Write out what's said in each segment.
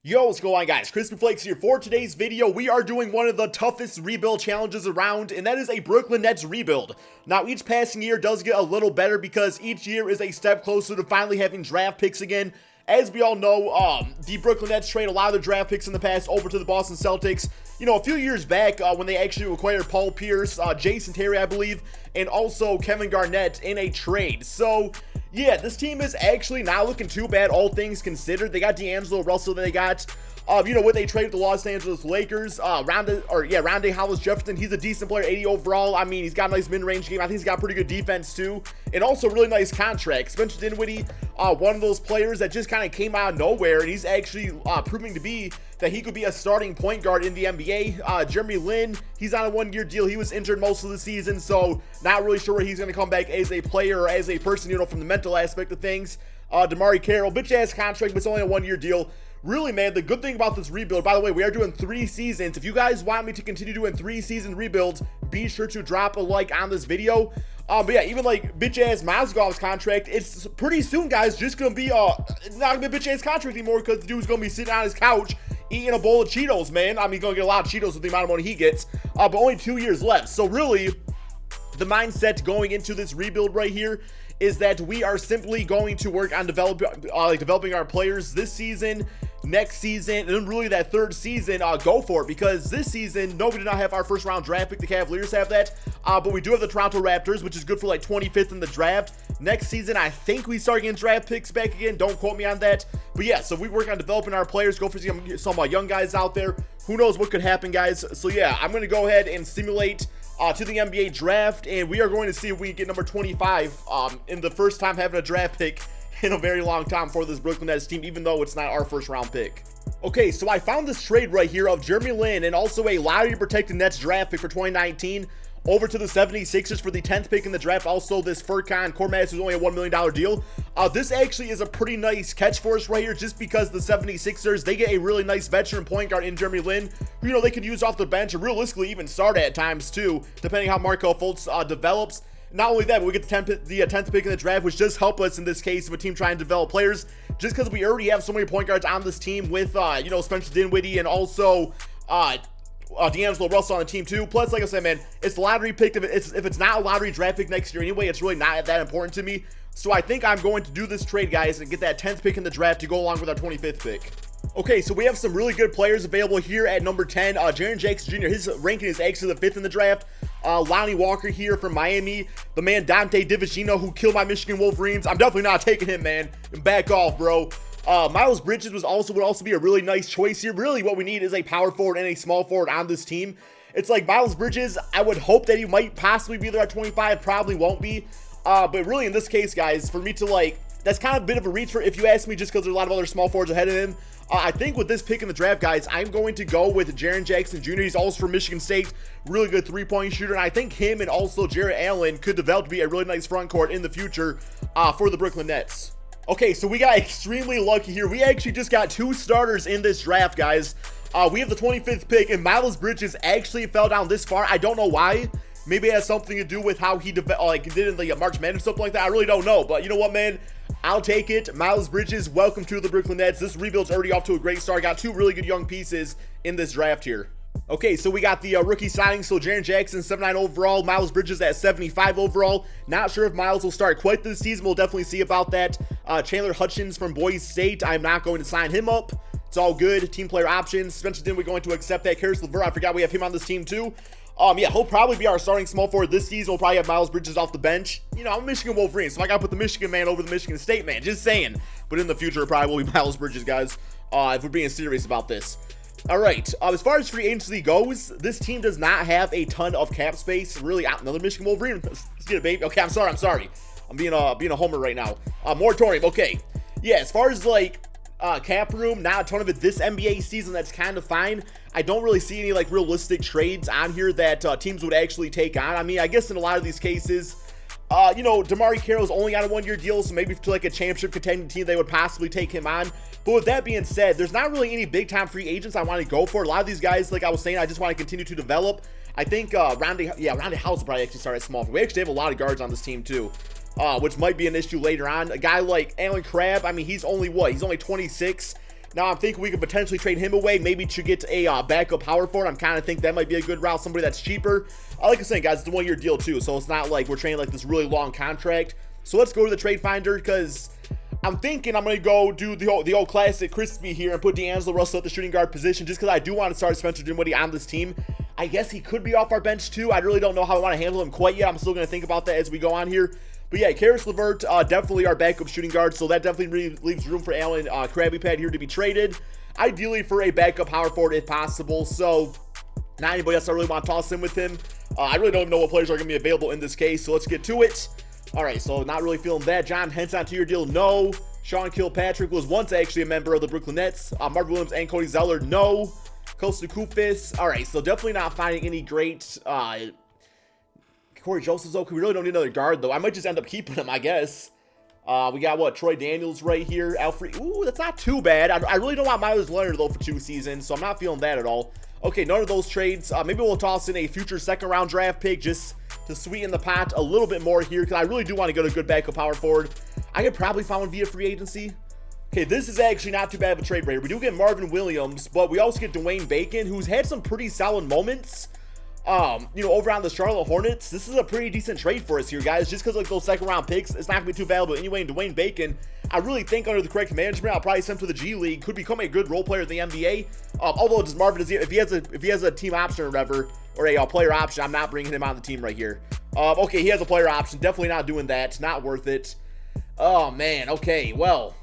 Yo, what's going on, guys? KrispyFlakes here. For today's video, we are doing one of the toughest rebuild challenges around, and that is a Brooklyn Nets rebuild. Now, each passing year does get a little better because each year is a step closer to finally having draft picks again. As we all know, the Brooklyn Nets trade a lot of their draft picks in the past over to the Boston Celtics. You know, a few years back when they actually acquired Paul Pierce, Jason Terry, I believe, and also Kevin Garnett in a trade. So, yeah, this team is actually not looking too bad, all things considered. They got D'Angelo Russell, they got, with a trade with the Los Angeles Lakers, Rondae Hollis-Jefferson. He's a decent player, 80 overall. I mean, he's got a nice mid-range game. I think he's got pretty good defense, too. And also, really nice contract. Spencer Dinwiddie, one of those players that just kind of came out of nowhere, and he's actually proving to be that he could be a starting point guard in the NBA. Jeremy Lin, he's on a one-year deal. He was injured most of the season, so not really sure where he's going to come back as a player or as a person, from the mental aspect of things. DeMarre Carroll, bitch-ass contract, but it's only a one-year deal. Really, man, the good thing about this rebuild, by the way, we are doing 3 seasons. If you guys want me to continue doing 3-season rebuilds, be sure to drop a like on this video. But yeah, even like bitch-ass Mozgov's contract, it's pretty soon, guys, just going to be, it's not going to be a bitch-ass contract anymore because the dude's going to be sitting on his couch eating a bowl of Cheetos, man. I mean, he's going to get a lot of Cheetos with the amount of money he gets, but only 2 years left. So really, the mindset going into this rebuild right here is that we are simply going to work on developing our players this season, next season, and then really that third season, go for it, because this season, no, we do not have our first round draft pick. The Cavaliers have that, but we do have the Toronto Raptors, which is good for like 25th in the draft. Next season, I think we start getting draft picks back again. Don't quote me on that. But yeah, so we work on developing our players, go for some young guys out there. Who knows what could happen, guys? So yeah, I'm going to go ahead and simulate to the NBA draft, and we are going to see if we can get number 25 in the first time having a draft pick in a very long time for this Brooklyn Nets team, even though it's not our first round pick. Okay, so I found this trade right here of Jeremy Lin and also a lottery protected Nets draft pick for 2019 over to the 76ers for the 10th pick in the draft. Also, this Furkan Korkmaz is only a $1 million deal. This actually is a pretty nice catch for us right here, just because the 76ers, they get a really nice veteran point guard in Jeremy Lin, who, they could use off the bench and realistically even start at times too, depending how Markelle Fultz develops. Not only that, but we get the 10th pick in the draft, which does help us in this case of a team trying to develop players, just because we already have so many point guards on this team with, Spencer Dinwiddie and also, D'Angelo Russell on the team too. Plus, like I said, man, it's lottery pick. If it's not a lottery draft pick next year anyway, it's really not that important to me. So I think I'm going to do this trade, guys, and get that 10th pick in the draft to go along with our 25th pick. Okay, so we have some really good players available here at number 10. Jaren Jackson Jr., his ranking is actually the 5th in the draft. Lonnie Walker here from Miami. The man Dante DiVincenzo, who killed my Michigan Wolverines. I'm definitely not taking him, man. Back off, bro. Miles Bridges would also be a really nice choice here. Really, what we need is a power forward and a small forward on this team. It's like Miles Bridges, I would hope that he might possibly be there at 25, probably won't be. But really, in this case, guys, for me to that's kind of a bit of a reach for, if you ask me, just because there's a lot of other small forwards ahead of him. I think with this pick in the draft, guys, I'm going to go with Jaren Jackson Jr. He's also from Michigan State, really good three-point shooter, and I think him and also Jarrett Allen could develop to be a really nice front court in the future for the Brooklyn Nets. Okay, so we got extremely lucky here. We actually just got 2 starters in this draft, guys. We have the 25th pick, and Miles Bridges actually fell down this far. I don't know why. Maybe it has something to do with how he did in the March Madness, something like that. I really don't know, but you know what, man? I'll take it. Miles Bridges, welcome to the Brooklyn Nets. This rebuild's already off to a great start. Got 2 really good young pieces in this draft here. Okay, so we got the rookie signings. So Jaren Jackson, 79 overall. Miles Bridges at 75 overall. Not sure if Miles will start quite this season. We'll definitely see about that. Chandler Hutchins from Boise State. I'm not going to sign him up. It's all good. Team player options. Spencer Dinwiddie going to accept that. Caris LeVert, I forgot we have him on this team too. Yeah, he'll probably be our starting small forward this season. We'll probably have Miles Bridges off the bench. I'm a Michigan Wolverine, so I gotta put the Michigan man over the Michigan State man. Just saying. But in the future, it probably will be Miles Bridges, guys, if we're being serious about this. All right, as far as free agency goes, this team does not have a ton of cap space. Really, another Michigan Wolverine. Let's get it, baby. Okay, I'm sorry. I'm being a homer right now. Moratorium. Okay, yeah. As far as cap room, not a ton of it this NBA season. That's kind of fine. I don't really see any realistic trades on here that teams would actually take on. I mean, I guess in a lot of these cases, DeMarre Carroll's only on a 1-year deal, so maybe to a championship contending team, they would possibly take him on. But with that being said, there's not really any big-time free agents I want to go for. A lot of these guys, like I was saying, I just want to continue to develop. I think Rondae House will probably actually start at small. We actually have a lot of guards on this team too. which might be an issue later on. A guy like Alan Crabb, I mean, he's only 26. Now, I'm thinking we could potentially trade him away, maybe to get a backup power forward. I'm kind of think that might be a good route, somebody that's cheaper. Like I said, guys, it's a 1-year deal too, so it's not like we're trading like this really long contract. So let's go to the trade finder, because I'm thinking I'm going to go do the old classic Crispy here and put D'Angelo Russell at the shooting guard position, just because I do want to start Spencer Dinwiddie on this team. I guess he could be off our bench too. I really don't know how I want to handle him quite yet. I'm still going to think about that as we go on here. But yeah, Karis LeVert, definitely our backup shooting guard, so that definitely leaves room for Allen Krabby Pad here to be traded. Ideally for a backup power forward if possible, so not anybody else I really want to toss in with him. I really don't know what players are going to be available in this case, so let's get to it. All right, so not really feeling that. John Henson, to your deal, no. Sean Kilpatrick was once actually a member of the Brooklyn Nets. Mark Williams and Cody Zeller, no. Kosta Koufis, all right, so definitely not finding any great Corey Joseph's, though. We really don't need another guard, though. I might just end up keeping him, I guess. We got, what, Troy Daniels right here. Alfred, ooh, that's not too bad. I really don't want Myles Leonard, though, for 2 seasons, so I'm not feeling that at all. Okay, none of those trades. Maybe we'll toss in a future second-round draft pick just to sweeten the pot a little bit more here, because I really do want to go to a good backup power forward. I could probably find one via free agency. Okay, this is actually not too bad of a trade right here. We do get Marvin Williams, but we also get Dwayne Bacon, who's had some pretty solid moments. You know, over on the Charlotte Hornets. This is a pretty decent trade for us here, guys, just because like those second round picks, it's not gonna be too valuable anyway. And Dwayne Bacon, I really think under the correct management, I'll probably send him to the G League, could become a good role player in the NBA. Although just Marvin, if he has a team option or whatever, or a player option, I'm not bringing him on the team right here. Okay, he has a player option, definitely not doing that, not worth it. Oh man, okay, well,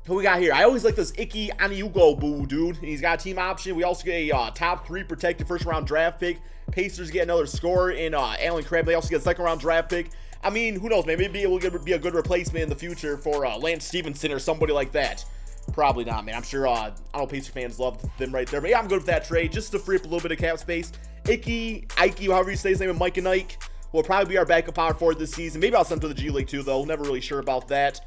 who we got here? I always like this Ike Anigbo dude. He's got a team option. We also get a top 3 protected first round draft pick. Pacers get another scorer in Allen Crabbe. They also get a second round draft pick. I mean, who knows, man? Maybe it will be a good replacement in the future for Lance Stevenson or somebody like that. Probably not, man. I'm sure, I know Pacer fans love them right there. But yeah, I'm good with that trade just to free up a little bit of cap space. Ike, however you say his name, is Mike and Ike, will probably be our backup power forward this season. Maybe I'll send him to the G League too, though. Never really sure about that.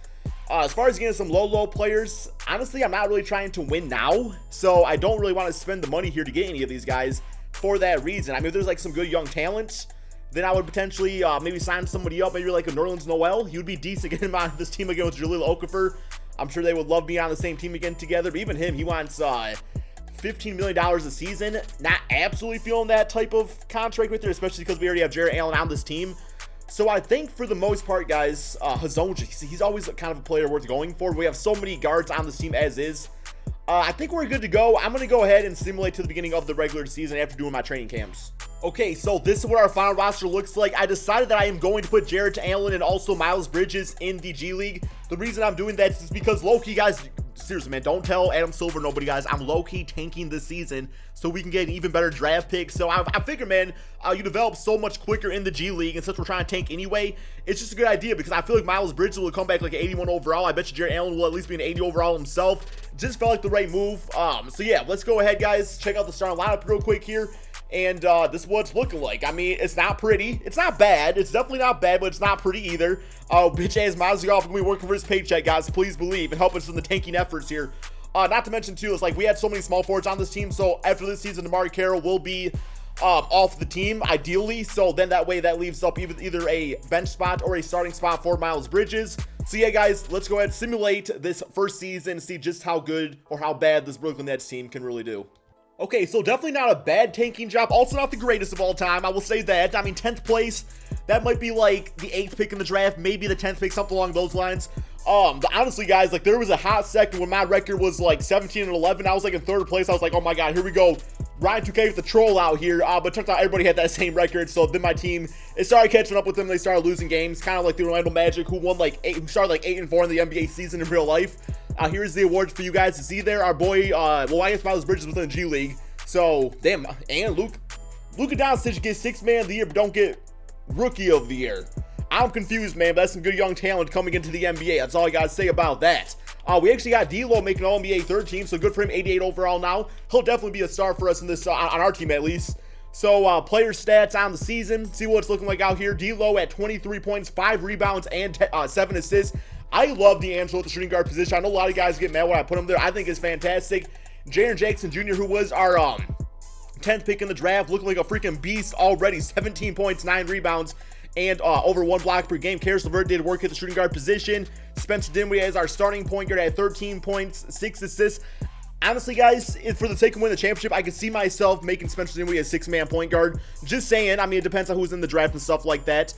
As far as getting some low players, honestly, I'm not really trying to win now, so I don't really want to spend the money here to get any of these guys for that reason. I mean, if there's like some good young talent, then I would potentially maybe sign somebody up, maybe like a Nerlens Noel. He would be decent getting him on this team again with Jahlil Okafor. I'm sure they would love being on the same team again together, but even him, he wants $15 million a season. Not absolutely feeling that type of contract right there, especially because we already have Jarrett Allen on this team. So I think for the most part, guys, Hazonji, he's always kind of a player worth going for. We have so many guards on this team as is. I think we're good to go. I'm going to go ahead and simulate to the beginning of the regular season after doing my training camps. Okay, so this is what our final roster looks like. I decided that I am going to put Jarrett Allen and also Miles Bridges in the G League. The reason I'm doing that is because low-key, guys, seriously, man, don't tell Adam Silver, nobody, guys. I'm low-key tanking this season so we can get an even better draft pick. So I figure, man, you develop so much quicker in the G League, and since we're trying to tank anyway, it's just a good idea because I feel like Miles Bridges will come back like an 81 overall. I bet you Jarrett Allen will at least be an 80 overall himself. Just felt like the right move. So yeah, let's go ahead, guys. Check out the starting lineup real quick here. And this is what it's looking like. I mean, it's not pretty. It's not bad. It's definitely not bad, but it's not pretty either. Bitch-ass Mozgov going to be working for his paycheck, guys. Please believe and help us in the tanking efforts here. Not to mention, too, it's like we had so many small forwards on this team, so after this season, DeMar Carroll will be off the team, ideally. So then that way, that leaves up either a bench spot or a starting spot for Miles Bridges. So yeah, guys, let's go ahead and simulate this first season, see just how good or how bad this Brooklyn Nets team can really do. Okay, so definitely not a bad tanking job. Also not the greatest of all time, I will say that. I mean, 10th place, that might be like the 8th pick in the draft, maybe the 10th pick, something along those lines. Honestly, guys, like there was a hot second when my record was like 17-11. I was like in 3rd place. I was like, oh my god, here we go. Ryan 2K with the troll out here. But turns out everybody had that same record. So then my team, it started catching up with them. They started losing games, kind of like the Orlando Magic, who started like 8-4 in the NBA season in real life. Here's the awards for you guys to see there. Our boy, well, I guess Miles Bridges was in the G League. So, damn, and Luka Doncic gets 6th man of the year, but don't get rookie of the year. I'm confused, man, but that's some good young talent coming into the NBA. That's all I gotta say about that. We actually got D'Lo making All-NBA 3rd team, so good for him, 88 overall now. He'll definitely be a star for us in this, on our team at least. So, player stats on the season, see what it's looking like out here. D'Lo at 23 points, 5 rebounds, and 7 assists. I love D'Angelo at the shooting guard position. I know a lot of guys get mad when I put him there. I think it's fantastic. Jaren Jackson Jr., who was our 10th pick in the draft, looking like a freaking beast already. 17 points, 9 rebounds, and over 1 block per game. Karis LeVert did work at the shooting guard position. Spencer Dinwiddie as our starting point guard at 13 points, 6 assists. Honestly, guys, for the sake of winning the championship, I could see myself making Spencer Dinwiddie a 6-man point guard. Just saying. I mean, it depends on who's in the draft and stuff like that.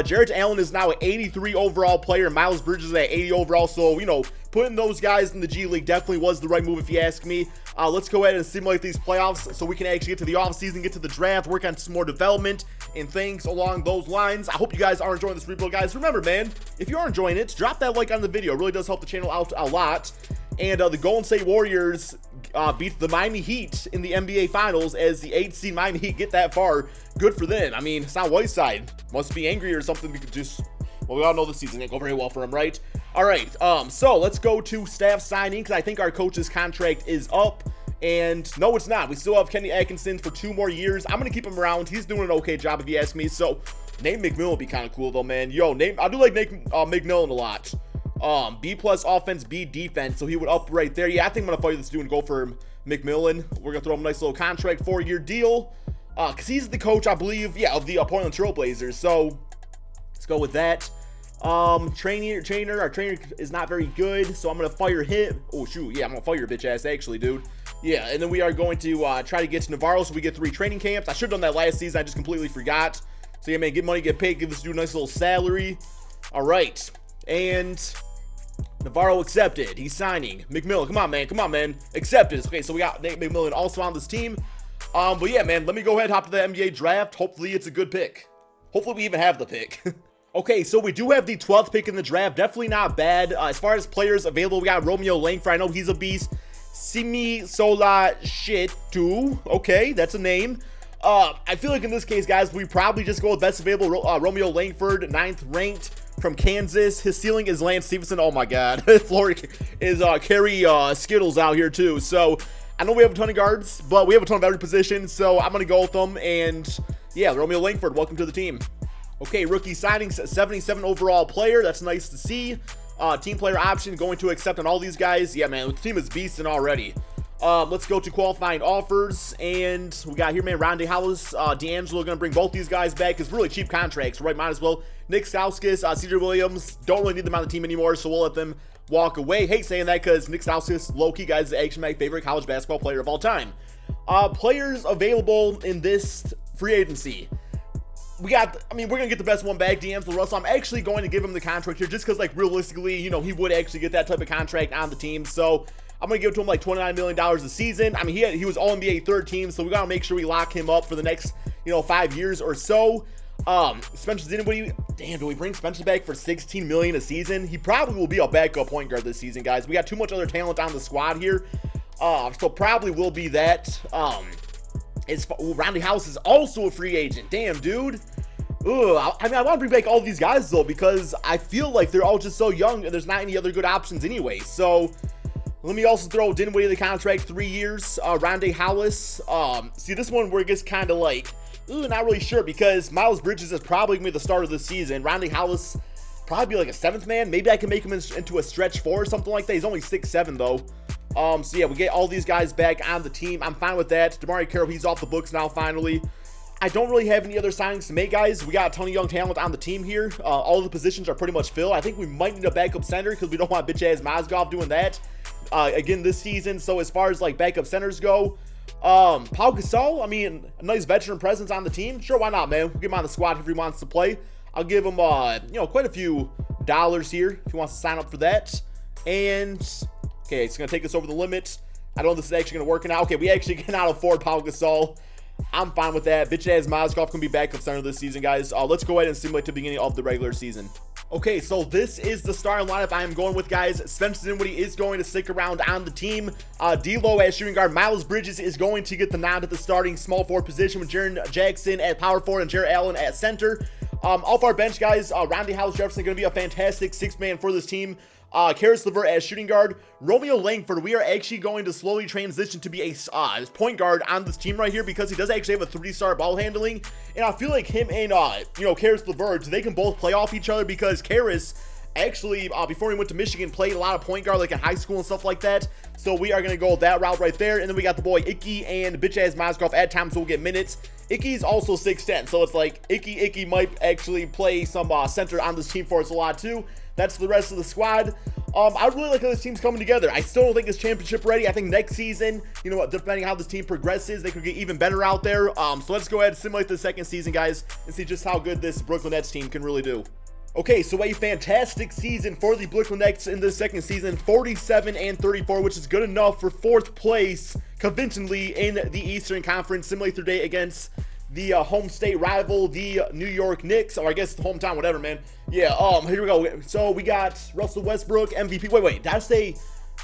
Jarrett Allen is now an 83 overall player. Miles Bridges is at 80 overall. So, you know, putting those guys in the G League definitely was the right move if you ask me. Let's go ahead and simulate these playoffs so we can actually get to the offseason, get to the draft, work on some more development and things along those lines. I hope you guys are enjoying this rebuild, guys. Remember, man, if you are enjoying it, drop that like on the video. It really does help the channel out a lot. And the Golden State Warriors beat the Miami Heat in the NBA Finals as the 8th seed Miami Heat get that far. Good for them. I mean, it's not Whiteside. Must be angry or something because just, well, we all know the season didn't go very well for him, right? All right, so let's go to staff signing because I think our coach's contract is up. And no, it's not. We still have Kenny Atkinson for 2 more years. I'm going to keep him around. He's doing an okay job if you ask me. So Nate McMillan would be kind of cool though, man. Yo, I do like Nate McMillan a lot. B+ offense, B defense, so he would up right there. Yeah, I think I'm gonna fight this dude and go for McMillan. We're gonna throw him a nice little contract, 4-year deal, because he's the coach, I believe, yeah, of the Portland Trail Blazers. So let's go with that. Our trainer is not very good, so I'm gonna fire him. Oh shoot, yeah, I'm gonna fire your bitch ass actually, dude. Yeah, and then we are going to try to get to Navarro so we get 3 training camps. I should have done that last season. I just completely forgot. So yeah, man, get money, get paid, give this dude a nice little salary. All right, and Navarro accepted. He's signing. McMillan, come on, man. Accepted. Okay, so we got Nate McMillan also on this team. But yeah, man, let me go ahead and hop to the NBA draft. Hopefully it's a good pick. Hopefully we even have the pick. Okay, so we do have the 12th pick in the draft. Definitely not bad. As far as players available, we got Romeo Langford. I know he's a beast. Simi Sola Shitu. Okay, that's a name. I feel like in this case, guys, we probably just go with best available Romeo Langford, 9th ranked from Kansas. His ceiling is Lance Stevenson. Oh my God, Florida is carry Skittles out here too. So I know we have a ton of guards, but we have a ton of every position. So I'm gonna go with them. And yeah, Romeo Langford, welcome to the team. Okay, rookie signings, 77 overall player. That's nice to see. Team player option going to accept on all these guys. Yeah, man, the team is beasting already. Let's go to qualifying offers, and we got here, man, Rondae Hollis, D'Angelo, gonna bring both these guys back. It's really cheap contracts, right? Might as well. Nick Stauskas, CJ Williams, don't really need them on the team anymore, so we'll let them walk away. Hate saying that because Nick Stauskas, low-key, guys, is actually my favorite college basketball player of all time. Players available in this free agency. We're gonna get the best one back, D'Angelo Russell. I'm actually going to give him the contract here just because, like, realistically, you know, he would actually get that type of contract on the team. So I'm gonna give it to him like $29 million a season. I mean, he was all NBA 3rd team, so we gotta make sure we lock him up for the next, 5 years or so. Spencer Dinwiddie, damn, do we bring Spencer back for $16 million a season? He probably will be a backup point guard this season, guys. We got too much other talent on the squad here, so probably will be that. Rondae Hollis is also a free agent. Damn, dude. Ugh, I want to bring back all these guys though because I feel like they're all just so young and there's not any other good options anyway. So let me also throw Dinwiddie the contract, 3 years. Rondae Hollis. See, this one where it gets kind of like, not really sure because Miles Bridges is probably gonna be the start of the season. Rondae Hollis probably be like a 7th man. Maybe I can make him into a stretch 4 or something like that. He's only 6'7" though. So yeah, we get all these guys back on the team. I'm fine with that. DeMarre Carroll, he's off the books now finally. I don't really have any other signings to make, guys. We got a ton of young talent on the team here. All the positions are pretty much filled. I think we might need a backup center because we don't want bitch-ass Mozgov doing that again this season. So as far as like backup centers go, Paul Gasol, I mean, a nice veteran presence on the team. Sure, why not, man? We'll get him on the squad if he wants to play. I'll give him, quite a few dollars here if he wants to sign up for that. And okay, it's gonna take us over the limit. I don't know if this is actually gonna work now. Okay, we actually cannot afford Paul Gasol. I'm fine with that. Bitch ass Mozgov can be backup center this season, guys. Let's go ahead and simulate the beginning of the regular season. Okay, so this is the starting lineup I am going with, guys. Spencer Dinwiddie is going to stick around on the team. D'Lo as shooting guard. Miles Bridges is going to get the nod at the starting small forward position with Jaren Jackson at power forward and Jarrett Allen at center. Off our bench, guys, Rondae Hollis Jefferson going to be a fantastic 6th man for this team. Karis LeVert as shooting guard. Romeo Langford, we are actually going to slowly transition to be a point guard on this team right here because he does actually have a 3-star ball handling. And I feel like him and, Karis LeVert, they can both play off each other because Karis actually, before he went to Michigan, played a lot of point guard like in high school and stuff like that. So we are going to go that route right there. And then we got the boy Icky and bitch-ass Mozgov at times will get minutes. Icky's also 6'10", so it's like Icky might actually play some center on this team for us a lot too. That's the rest of the squad. I really like how this team's coming together. I still don't think it's championship ready. I think next season, you know what, depending on how this team progresses, they could get even better out there. So let's go ahead and simulate the second season, guys, and see just how good this Brooklyn Nets team can really do. Okay, so a fantastic season for the Brooklyn Nets in the second season, 47-34, which is good enough for 4th place convincingly in the Eastern Conference. Simulate their day against the home state rival, the New York Knicks, or I guess the hometown, whatever, man. Yeah, here we go. So we got Russell Westbrook, MVP. Wait, did I say,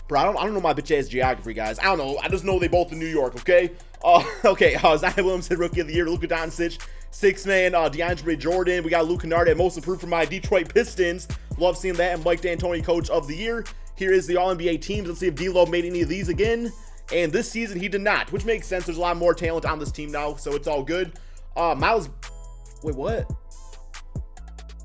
bro, I don't know my bitch ass geography, guys. I don't know. I just know they both in New York, okay? Zion Williamson, Rookie of the Year, Luka Doncic, 6-man, DeAndre Jordan. We got Luke Kennard at Most Improved for my Detroit Pistons. Love seeing that. And Mike D'Antoni, Coach of the Year. Here is the All-NBA teams. Let's see if D-Lo made any of these again. And this season, he did not, which makes sense. There's a lot more talent on this team now, so it's all good. Miles, wait, what?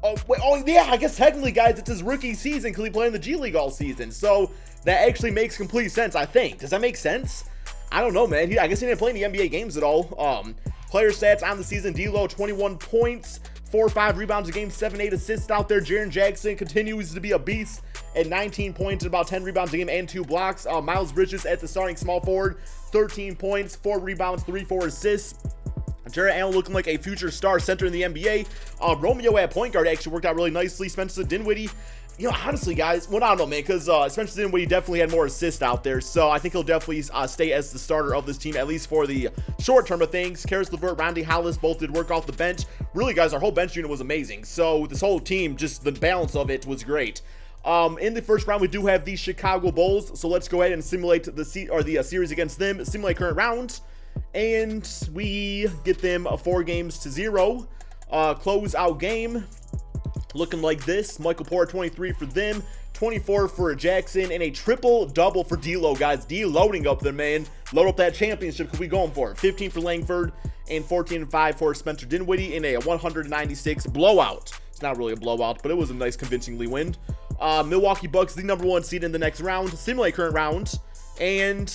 Oh, yeah, I guess technically, guys, it's his rookie season because he played in the G League all season. So that actually makes complete sense, I think. Does that make sense? I don't know, man. I guess he didn't play in the NBA games at all. Player stats on the season, D-Lo, 21 points, 4 or 5 rebounds a game, 7-8 assists out there. Jaren Jackson continues to be a beast at 19 points and about 10 rebounds a game and 2 blocks. Miles Bridges at the starting small forward, 13 points, 4 rebounds, 4 assists. Jarrett Allen looking like a future star center in the NBA. Romeo at point guard actually worked out really nicely. Spencer Dinwiddie, you know, honestly, guys, well, I don't know, man, because Spencer Dinwiddie definitely had more assists out there, so I think he'll definitely stay as the starter of this team, at least for the short term of things. Karis LeVert, Rondae Hollis both did work off the bench. Really, guys, our whole bench unit was amazing, so this whole team, just the balance of it was great. In the first round, we do have the Chicago Bulls, so let's go ahead and simulate the series against them, simulate current round, and we get them 4-0. Close-out game. Looking like this. Michael Porter, 23 for them, 24 for Jackson, and a triple-double for D-Lo, guys. D-loading up there, man. Load up that championship because we going for it. 15 for Langford and 14-5 for Spencer Dinwiddie in a 196 blowout. It's not really a blowout, but it was a nice convincingly win. Milwaukee Bucks, the #1 seed in the next round. Simulate current round. And,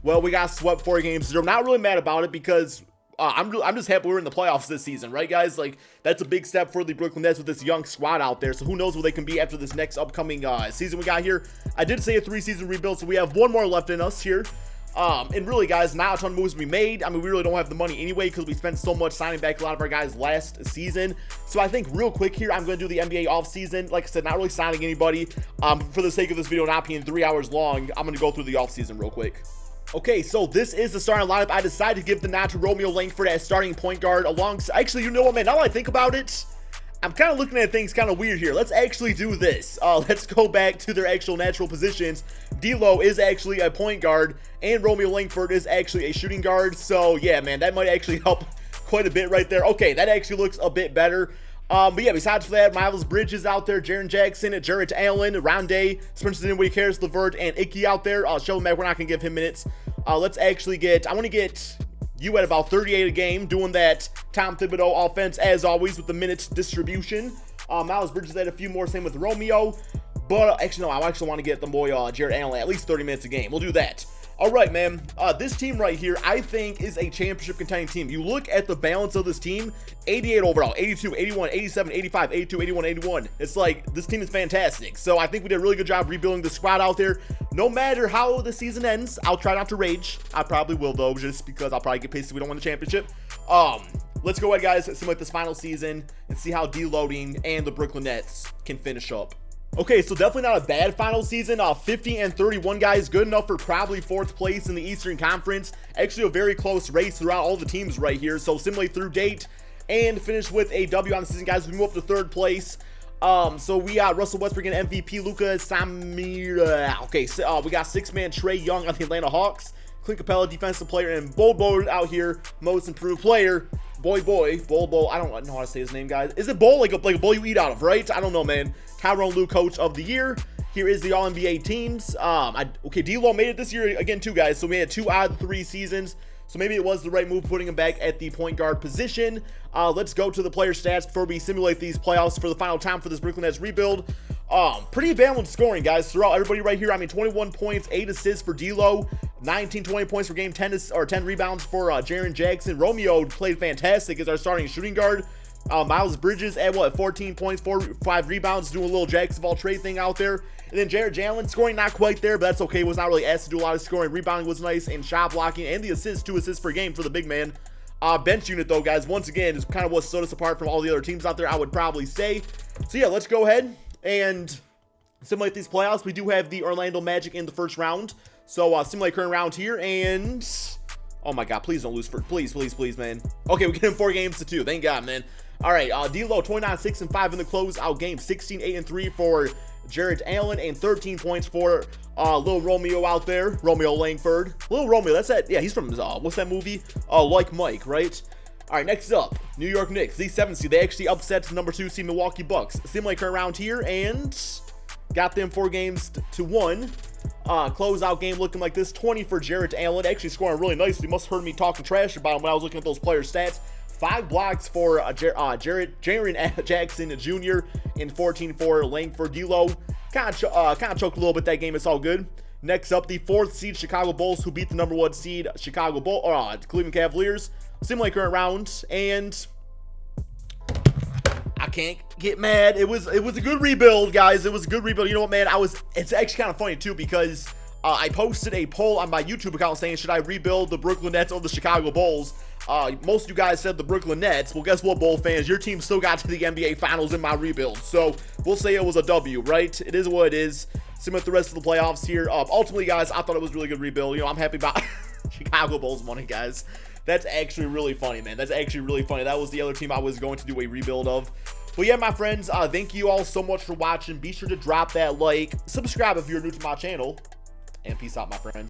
well, we got swept 4 games. I'm not really mad about it because I'm just happy we're in the playoffs this season, right, guys? Like, that's a big step for the Brooklyn Nets with this young squad out there. So who knows what they can be after this next upcoming season we got here. I did say a 3-season rebuild, so we have 1 more left in us here. And really, guys, not a ton of moves to be made. I mean, we really don't have the money anyway because we spent so much signing back a lot of our guys last season. So I think real quick here, I'm going to do the NBA offseason. Like I said, not really signing anybody. For the sake of this video not being 3 hours long, I'm going to go through the offseason real quick. Okay, so this is the starting lineup. I decided to give the nod to Romeo Langford as starting point guard alongside. Actually, you know what, man? Now that I think about it, I'm kind of looking at things kind of weird here. Let's actually do this. Let's go back to their actual natural positions. D'Lo is actually a point guard, and Romeo Langford is actually a shooting guard. So, yeah, man, that might actually help quite a bit right there. Okay, that actually looks a bit better. But yeah, besides that, Miles Bridges out there, Jaren Jackson, Jarrett Allen, Rondae, Spencer Dinwiddie, Karis LeVert, and Icky out there. Sheldon Mack, we're not going to give him minutes. Let's actually get, I want to get you at about 38 a game, doing that Tom Thibodeau offense as always with the minutes distribution. Miles Bridges had a few more, same with Romeo. But actually, no, I actually want to get the boy Jarrett Allen at least 30 minutes a game. We'll do that. All right, man. This team right here, I think, is a championship contending team. You look at the balance of this team, 88 overall, 82, 81, 87, 85, 82, 81, 81. It's like, this team is fantastic. So I think we did a really good job rebuilding the squad out there. No matter how the season ends, I'll try not to rage. I probably will, though, just because I'll probably get pissed if we don't win the championship. Let's go ahead, guys, simulate this final season and see how deloading and the Brooklyn Nets can finish up. Okay, so definitely not a bad final season. 50-31, guys. Good enough for probably 4th place in the Eastern Conference. Actually, a very close race throughout all the teams right here. So, simulate through date and finish with a W on the season, guys. We move up to 3rd place. So, we got Russell Westbrook and MVP, Luka Samir. Okay, so, we got 6-man Trae Young on the Atlanta Hawks. Clint Capella, defensive player, and Bowl out here, most improved player. Bowl. I don't know how to say his name, guys. Is it bowl? Like a bowl you eat out of, right? I don't know, man. Tyronn Lue, coach of the year. Here is the All-NBA teams. Okay, D'Lo made it this year again, too, guys. So we had 2 out of 3 seasons. So maybe it was the right move putting him back at the point guard position. Let's go to the player stats before we simulate these playoffs for the final time for this Brooklyn Nets rebuild. Pretty balanced scoring, guys, throughout everybody right here. I mean, 21 points, 8 assists for D'Lo, 19, 20 points per game, 10 rebounds for Jaren Jackson. Romeo played fantastic as our starting shooting guard. Miles Bridges at 14 points, 5 rebounds, doing a little Jacksonville trade thing out there. And then Jared Jalen scoring not quite there, but that's okay. Was not really asked to do a lot of scoring. Rebounding was nice, and shot blocking, and the assists, 2 assists per game for the big man. Bench unit, though, guys, once again, is kind of what stood us apart from all the other teams out there, I would probably say. So, yeah, let's go ahead and simulate these playoffs. We do have the Orlando Magic in the first round. So, simulate current round here, and... oh, my God, please don't lose. Please, man. Okay, we get him 4 games to 2. Thank God, man. All right, D'Lo, 29, 6, and 5 in the closeout game. 16, 8, and 3 for Jarrett Allen, and 13 points for Lil Romeo out there. Romeo Langford. Lil Romeo, that's that. Yeah, he's from, what's that movie? Like Mike, right? All right, next up, New York Knicks, the 7th seed. They actually upset number 2 seed Milwaukee Bucks. Simulate current round here, and got them 4 games to 1. Closeout game looking like this. 20 for Jarrett Allen, actually scoring really nicely. You must have heard me talking trash about him when I was looking at those player stats. 5 blocks for Jaren Jackson Jr. and 14 for Langford. D'Lo kind of choked a little bit that game. It's all good. Next up, the 4th seed Chicago Bulls, who beat the number 1 seed Cleveland Cavaliers. Simulate current round, and I can't get mad. It was a good rebuild, guys. It was a good rebuild. You know what, man? It's actually kind of funny too, because I posted a poll on my YouTube account saying, should I rebuild the Brooklyn Nets or the Chicago Bulls? Most of you guys said the Brooklyn Nets. Well, guess what, Bull fans? Your team still got to the NBA Finals in my rebuild. So we'll say it was a W, right? It is what it is. Same with the rest of the playoffs here. Ultimately, guys, I thought it was a really good rebuild. You know, I'm happy about Chicago Bulls money, guys. That's actually really funny, man. That's actually really funny. That was the other team I was going to do a rebuild of. But yeah, my friends, thank you all so much for watching. Be sure to drop that like, subscribe if you're new to my channel, and peace out, my friends.